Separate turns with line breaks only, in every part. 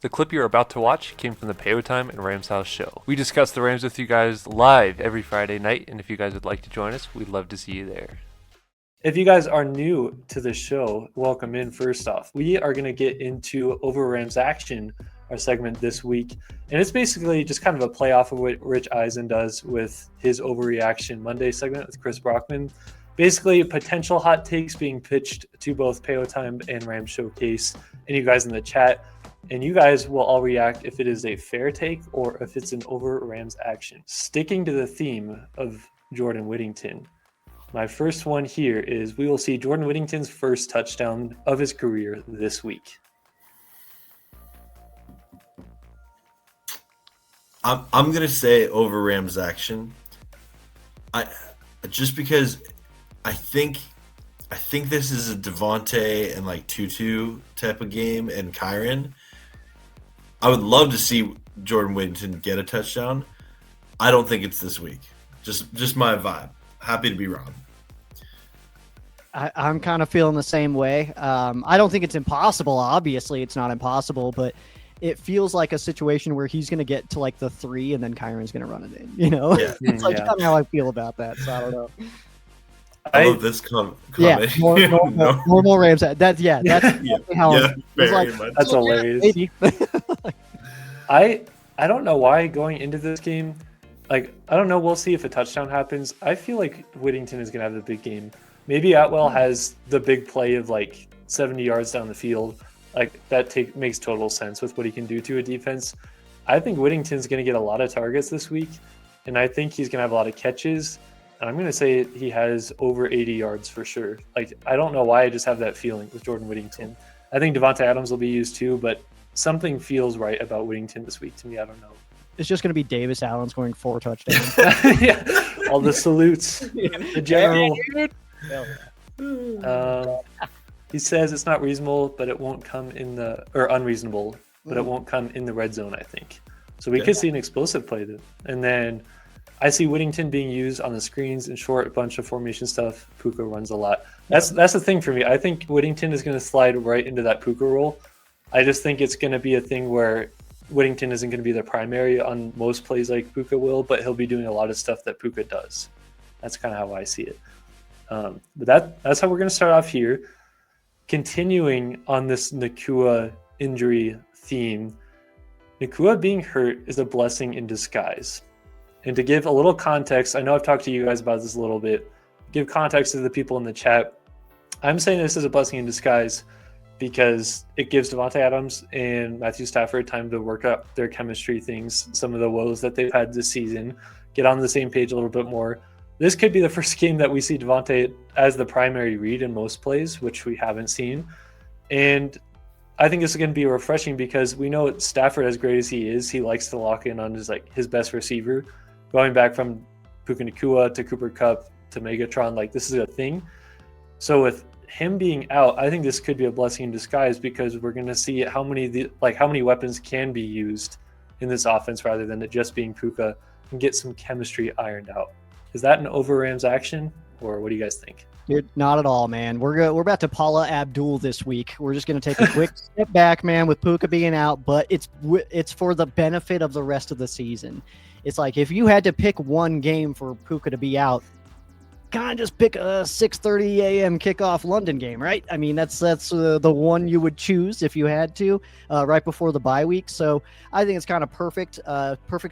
The clip you're about to watch came from the Payo Time and Rams House show. We discuss the Rams with you guys live every Friday night, and if you guys would like to join us, we'd love to see you there. If you guys are new to the show, welcome in first off. We are going to get into Over Rams Action, our segment this week, and it's basically just kind of a play off of what Rich Eisen does with his Overreaction Monday segment with Chris Brockman. Basically, potential hot takes being pitched to both Payo Time and Rams Showcase, and you guys in the chat. And you guys will all react if it is a fair take or if it's an over Rams action. Sticking to the theme of Jordan Whittington, my first one here is we will see Jordan Whittington's first touchdown of his career this week.
I'm gonna say over Rams action. Just because I think this is a Devontae and like Tutu type of game and Kyron. I would love to see Jordan Whittington get a touchdown. I don't think it's this week. Just my vibe. Happy to be wrong.
I'm kind of feeling the same way. I don't think it's impossible. Obviously, it's not impossible, but it feels like a situation where he's going to get to like the 3 and then Kyron's going to run it in. You know,
Yeah.
it's like kind of how I feel about that. So I don't know.
I love this comment.
Yeah, normal Rams. That's exactly how I'm
very
like,
much.
That's hilarious. I don't know why going into this game, like, I don't know. We'll see if a touchdown happens. I feel like Whittington is going to have the big game. Maybe Atwell has the big play of like 70 yards down the field. Like that makes total sense with what he can do to a defense. I think Whittington's going to get a lot of targets this week, and I think he's going to have a lot of catches. And I'm going to say he has over 80 yards for sure. Like, I don't know why I just have that feeling with Jordan Whittington. I think Devontae Adams will be used too, but something feels right about Whittington this week to me. I don't know.
It's just going to be Davis Allen scoring 4 touchdowns.
Yeah, all the salutes. The general. He says it's not reasonable, but it won't come in the unreasonable, but it won't come in the red zone. I think so. We could see an explosive play then, and then I see Whittington being used on the screens and short, a bunch of formation stuff. Puka runs a lot. That's the thing for me. I think Whittington is going to slide right into that Puka role. I just think it's going to be a thing where Whittington isn't going to be the primary on most plays like Puka will, but he'll be doing a lot of stuff that Puka does. That's kind of how I see it. But that's how we're going to start off here. Continuing on this Nacua injury theme, Nacua being hurt is a blessing in disguise. And to give a little context, I know I've talked to you guys about this a little bit. Give context to the people in the chat. I'm saying this is a blessing in disguise because it gives Devontae Adams and Matthew Stafford time to work up their chemistry things, some of the woes that they've had this season, get on the same page a little bit more. This could be the first game that we see Devontae as the primary read in most plays, which we haven't seen. And I think this is going to be refreshing because we know Stafford, as great as he is, he likes to lock in on his best receiver. Going back from Puka Nacua to Cooper Kupp to Megatron, like this is a thing. So with him being out, I think this could be a blessing in disguise because we're going to see how many weapons can be used in this offense rather than it just being Puka and get some chemistry ironed out. Is that an over Rams action, or what do you guys think?
Dude, not at all, man. We're about to Paula Abdul this week. We're just going to take a quick step back, man, with Puka being out, but it's for the benefit of the rest of the season. It's like if you had to pick one game for Puka to be out, kind of just pick a 6:30 a.m. kickoff London game, right? I mean, that's the one you would choose if you had to, right before the bye week. So I think it's kind of perfect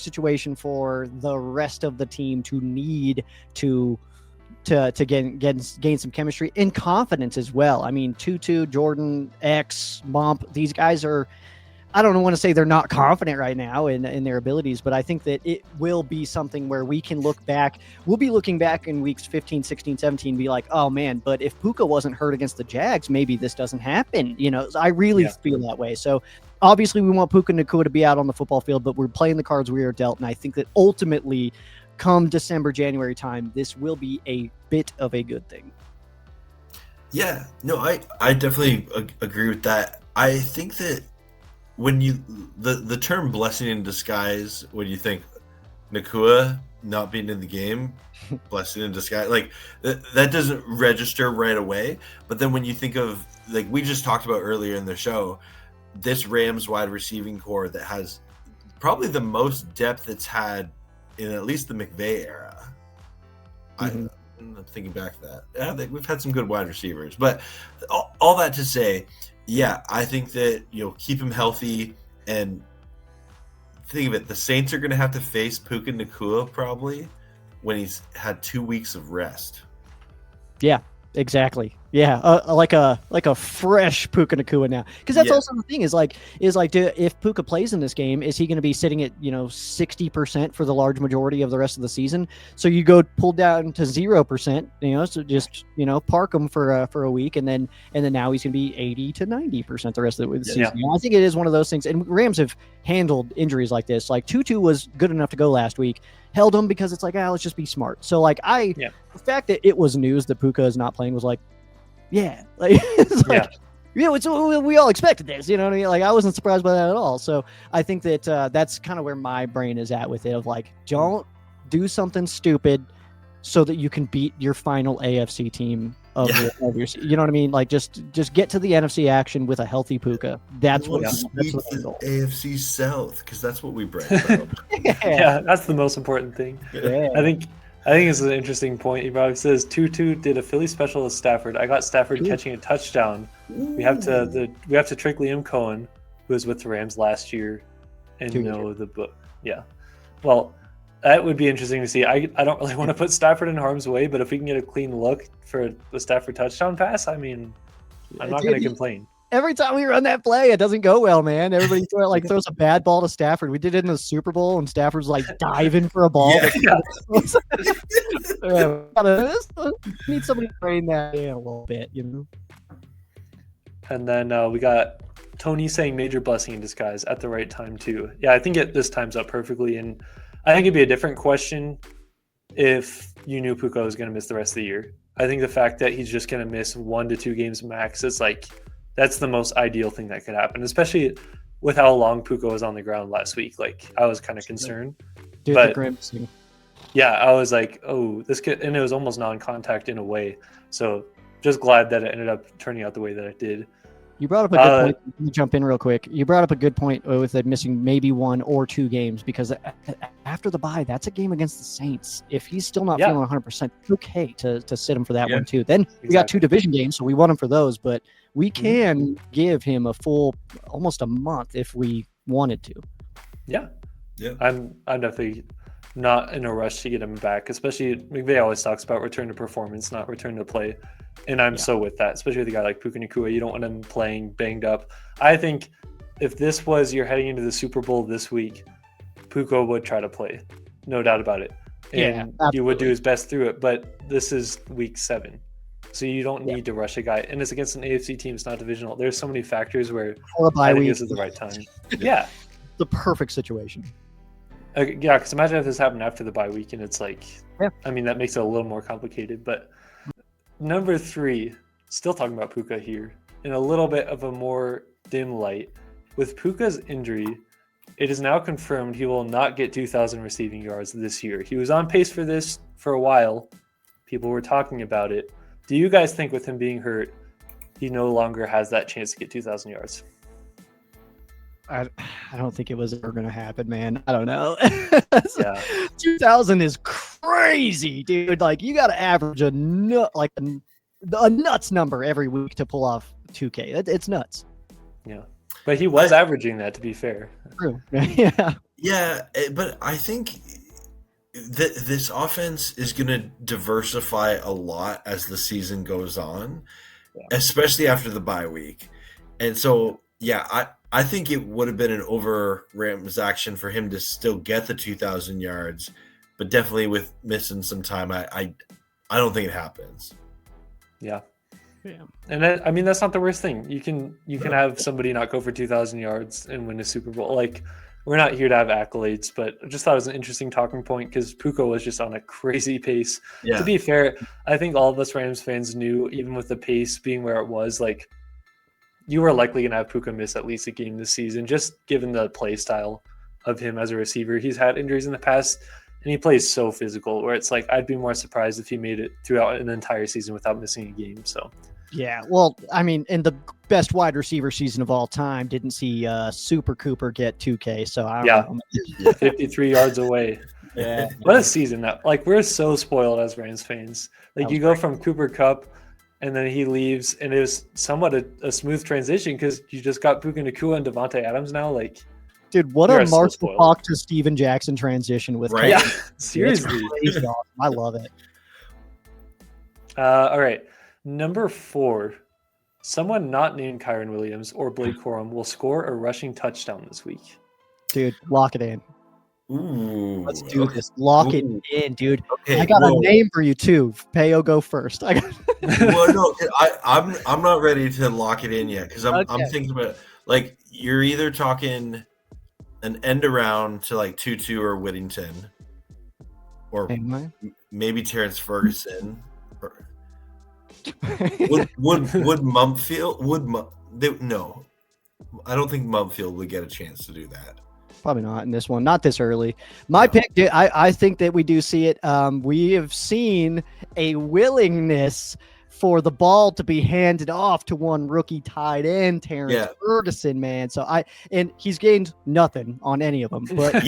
situation for the rest of the team to need to gain some chemistry and confidence as well. I mean, Tutu, Jordan, X, Momp, these guys are, I don't want to say they're not confident right now in their abilities, but I think that it will be something where we can look back. We'll be looking back in weeks 15, 16, 17, be like, oh man, but if Puka wasn't hurt against the Jags, maybe this doesn't happen. You know, I really feel that way. So obviously we want Puka Nacua to be out on the football field, but we're playing the cards we are dealt. And I think that ultimately come December, January time, this will be a bit of a good thing.
Yeah, no, I definitely agree with that. I think that when you the term blessing in disguise, when you think Nacua not being in the game, blessing in disguise, like that doesn't register right away. But then when you think of, like we just talked about earlier in the show, this Rams wide receiving core that has probably the most depth it's had in at least the McVay era. I'm thinking back to that. Yeah, we've had some good wide receivers, but all that to say, yeah, I think that keep him healthy and think of it. The Saints are going to have to face Puka Nacua probably when he's had 2 weeks of rest.
Yeah, exactly. Yeah, like a fresh Puka Nacua now, because that's also the thing if Puka plays in this game, is he going to be sitting at 60% for the large majority of the rest of the season? So you go pull down to 0%, so just park him for a week, and then now he's going to be 80 to 90% the rest of the season. I think it is one of those things, and Rams have handled injuries like this. Like Tutu was good enough to go last week, held him because it's like, let's just be smart. So the fact that it was news that Puka is not playing was like, it's like, we all expected this, you know what I mean? Like, I wasn't surprised by that at all. So I think that that's kind of where my brain is at with it, of like, don't do something stupid so that you can beat your final AFC team of your, you know what I mean? Like, just get to the NFC action with a healthy Puka. That's what
the goal. AFC South, because that's what we brag about.
Yeah, that's the most important thing.
Yeah.
I think it's an interesting point. He probably says Tutu did a Philly special with Stafford. I got Stafford catching a touchdown. We have to trick Liam Cohen, who was with the Rams last year, and the book. Yeah, well, that would be interesting to see. I don't really want to put Stafford in harm's way, but if we can get a clean look for the Stafford touchdown pass, I mean, I'm not going to complain.
Every time we run that play, it doesn't go well, man. Everybody throws a bad ball to Stafford. We did it in the Super Bowl, and Stafford's like diving for a ball. Need somebody to train that a little bit,
And then we got Tony saying major blessing in disguise at the right time too. Yeah, I think this time's up perfectly, and I think it'd be a different question if you knew Puka was going to miss the rest of the year. I think the fact that he's just going to miss 1 to 2 games max, it's like, that's the most ideal thing that could happen, especially with how long Puka was on the ground last week. Like, I was kind of concerned. But yeah, I was like, oh, this could, and it was almost non-contact in a way. So just glad that it ended up turning out the way that it did.
You brought up a good point. Let me jump in real quick. You brought up a good point with it missing maybe 1 or 2 games, because after the bye, that's a game against the Saints. If he's still not feeling 100%, it's okay to sit him for that one too. Then we got 2 division games, so we want him for those, but we can give him a full almost a month if we wanted to.
Yeah. I'm definitely not in a rush to get him back, especially McVay always talks about return to performance, not return to play. And I'm so with that, especially with a guy like Puka Nacua. You don't want him playing banged up. I think if this was you're heading into the Super Bowl this week, Puka would try to play, no doubt about it. And he would do his best through it. But this is week 7. So you don't need to rush a guy. And it's against an AFC team. It's not divisional. There's so many factors where I think this is the right time. Yeah.
The perfect situation.
Yeah, because imagine if this happened after the bye week and it's like, I mean, that makes it a little more complicated. But number 3, still talking about Puka here, in a little bit of a more dim light. With Puka's injury, it is now confirmed he will not get 2,000 receiving yards this year. He was on pace for this for a while. People were talking about it. Do you guys think with him being hurt, he no longer has that chance to get 2,000 yards?
I don't think it was ever going to happen, man. I don't know.
2,000
is crazy, dude. Like, you got to average a nuts number every week to pull off 2K. It's nuts.
Yeah, but he was averaging that, to be fair.
True.
Yeah, but I think this offense is going to diversify a lot as the season goes on, especially after the bye week. And so, I think it would have been an over-Rams action for him to still get the 2,000 yards, but definitely with missing some time, I don't think it happens.
Yeah. And I mean, that's not the worst thing. You can have somebody not go for 2,000 yards and win a Super Bowl. Like, we're not here to have accolades, but I just thought it was an interesting talking point because Puka was just on a crazy pace. Yeah. To be fair, I think all of us Rams fans knew, even with the pace being where it was, like, you were likely going to have Puka miss at least a game this season, just given the play style of him as a receiver. He's had injuries in the past, and he plays so physical, where it's like I'd be more surprised if he made it throughout an entire season without missing a game. So
Yeah, well, I mean, in the best wide receiver season of all time, didn't see Super Cooper get 2K, so I don't know.
53 yards away.
Yeah.
What a season that! Like we're so spoiled as Rams fans. Like you go from Cooper Kupp, and then he leaves, and it was somewhat a smooth transition because you just got Puka Nacua and Devontae Adams now. Like,
dude, what
we
a
are so
Marshall
spoiled.
Falk to Steven Jackson transition with
Right.
Kevin.
Yeah, seriously.
It's crazy awesome. I love it.
All right, number 4. Someone not named Kyron Williams or Blake Corum will score a rushing touchdown this week.
Dude, lock it in.
Ooh,
Let's do this. Lock it in, dude.
Okay,
I got a name for you too. Peo, go first.
Well, no, I'm not ready to lock it in yet because I'm thinking about like you're either talking an end around to like Tutu or Whittington, or maybe Terrence Ferguson. Would Mumpfield no, I don't think Mumpfield would get a chance to do that.
Probably not in this one, not this early. My pick, I think that we do see it. We have seen a willingness for the ball to be handed off to one rookie tight end, Terrence Ferguson, man. So and he's gained nothing on any of them, but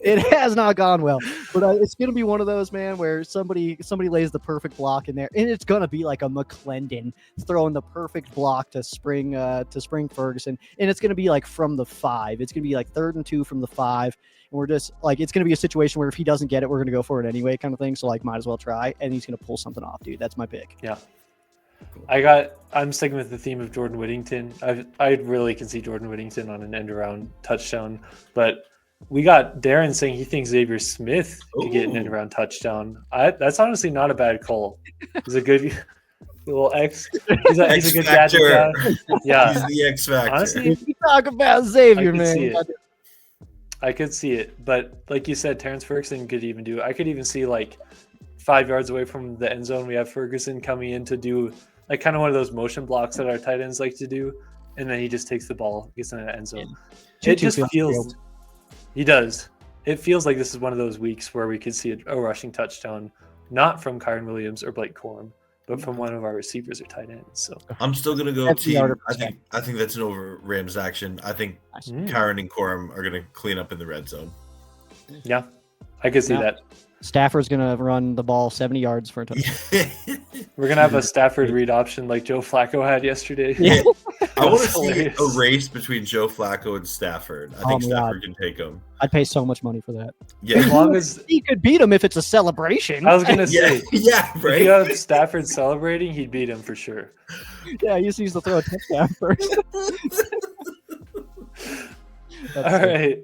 it has not gone well. But it's going to be one of those, man, where somebody lays the perfect block in there, and it's going to be like a McClendon throwing the perfect block to spring Ferguson, and it's going to be like from the 5. It's going to be like 3rd and 2 from the 5. And we're just like, it's going to be a situation where if he doesn't get it, we're going to go for it anyway, kind of thing. So like, might as well try, and he's going to pull something off, dude. That's my pick.
Yeah. I'm sticking with the theme of Jordan Whittington. I really can see Jordan Whittington on an end around touchdown, but we got Darren saying he thinks Xavier Smith could get an end around touchdown. That's honestly not a bad call. He's a good little X. He's a good gadget guy. Yeah,
he's the X factor.
Honestly, you talk about Xavier, man.
I could see it, but like you said, Terrence Ferguson could even do it. I could even see like 5 yards away from the end zone, we have Ferguson coming in to do like kind of one of those motion blocks that our tight ends like to do, and then he just takes the ball, gets in the end zone. It just feels. He does. It feels like this is one of those weeks where we could see a rushing touchdown, not from Kyron Williams or Blake Corum, but from one of our receivers or tight ends. So
I'm still gonna go team. I think that's an over Rams action. I think Kyron and Corum are gonna clean up in the red zone.
Yeah, I could see that.
Stafford's gonna run the ball 70 yards for a touchdown.
We're gonna have a Stafford read option like Joe Flacco had yesterday.
Yeah. I want to see a race between Joe Flacco and Stafford. I think Stafford can take him.
I'd pay so much money for that.
Yeah,
as long as
he could beat him if it's a celebration.
I was gonna say,
right.
If you have Stafford celebrating, he'd beat him for sure.
Yeah, he just needs to throw a touchdown first.
All right.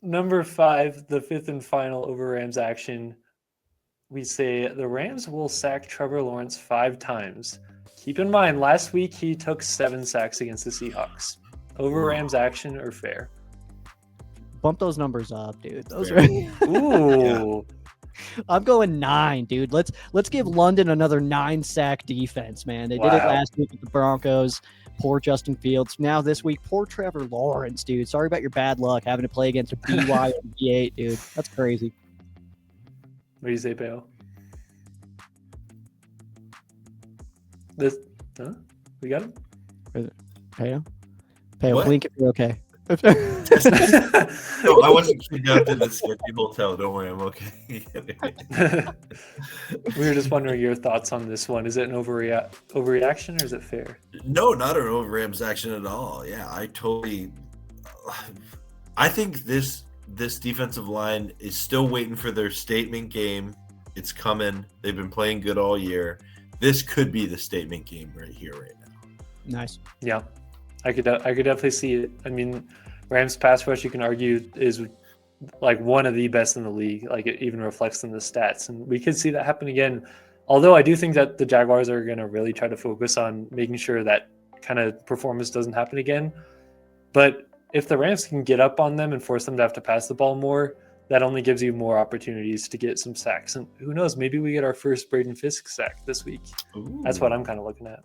Number 5, the 5th and final over Rams action. We say the Rams will sack Trevor Lawrence 5 times. Keep in mind, last week he took 7 sacks against the Seahawks. Over Rams action or fair?
Bump those numbers up, dude. Those
are. Ooh.
I'm going 9, dude. Let's give London another 9-sack defense, man. They did it last week with the Broncos. Poor Justin Fields. Now this week, poor Trevor Lawrence, dude. Sorry about your bad luck having to play against a BY and B8, dude. That's crazy.
What do you say, Peo? We got him?
Peo, blink if you're okay.
No, I wasn't kicked out to the sketchy hotel. Don't worry, I'm okay.
We were just wondering your thoughts on this one. Is it an overreaction or is it fair?
No, not an over-Rams action at all. Yeah, I think this defensive line is still waiting for their statement game. It's coming. They've been playing good all year. This could be the statement game right here, right now.
Nice.
Yeah, I could definitely see it. I mean, Rams pass rush, you can argue, is like one of the best in the league. Like it even reflects in the stats, and we could see that happen again. Although I do think that the Jaguars are going to really try to focus on making sure that kind of performance doesn't happen again. But if the Rams can get up on them and force them to have to pass the ball more, that only gives you more opportunities to get some sacks. And who knows, maybe we get our first Braden Fisk sack this week.
Ooh.
That's what I'm kind of looking at.